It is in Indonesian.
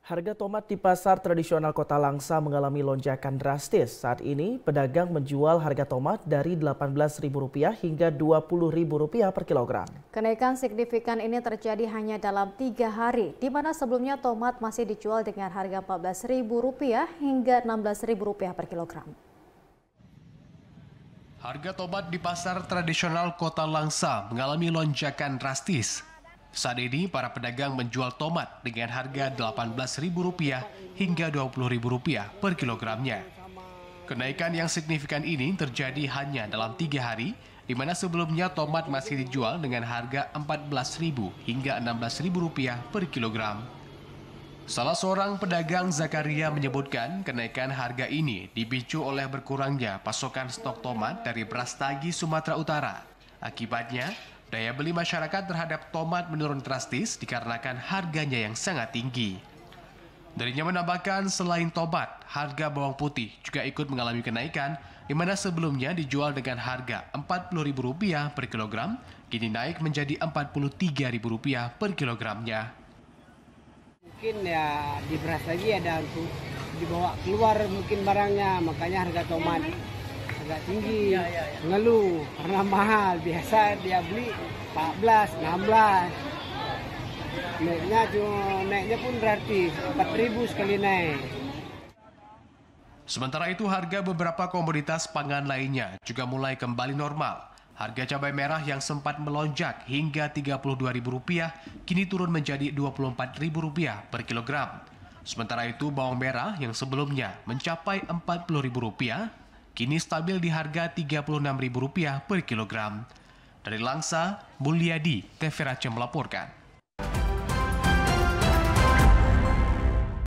Harga tomat di pasar tradisional Kota Langsa mengalami lonjakan drastis. Saat ini, pedagang menjual harga tomat dari Rp18.000 hingga Rp20.000 per kilogram. Kenaikan signifikan ini terjadi hanya dalam 3 hari, di mana sebelumnya tomat masih dijual dengan harga Rp14.000 hingga Rp16.000 per kilogram. Harga tomat di pasar tradisional Kota Langsa mengalami lonjakan drastis. Saat ini, para pedagang menjual tomat dengan harga Rp18.000 hingga Rp20.000 per kilogramnya. Kenaikan yang signifikan ini terjadi hanya dalam 3 hari, di mana sebelumnya tomat masih dijual dengan harga Rp14.000 hingga Rp16.000 per kilogram. Salah seorang pedagang Zakaria menyebutkan kenaikan harga ini dipicu oleh berkurangnya pasokan stok tomat dari Brastagi, Sumatera Utara. Akibatnya, daya beli masyarakat terhadap tomat menurun drastis dikarenakan harganya yang sangat tinggi. Dirinya menambahkan selain tomat, harga bawang putih juga ikut mengalami kenaikan, di mana sebelumnya dijual dengan harga Rp40.000 per kilogram, kini naik menjadi Rp43.000 per kilogramnya. Mungkin ya di beras lagi ada untuk dibawa keluar mungkin barangnya, makanya harga tomat agak tinggi, ngeluh karena mahal. Biasa dia beli 14, 16, naiknya pun berarti 4.000 sekali naik. Sementara itu harga beberapa komoditas pangan lainnya juga mulai kembali normal. Harga cabai merah yang sempat melonjak hingga Rp32.000 kini turun menjadi Rp24.000 per kilogram. Sementara itu bawang merah yang sebelumnya mencapai Rp40.000 kini stabil di harga Rp36.000 per kilogram. Dari Langsa, Mulyadi, TV Aceh melaporkan.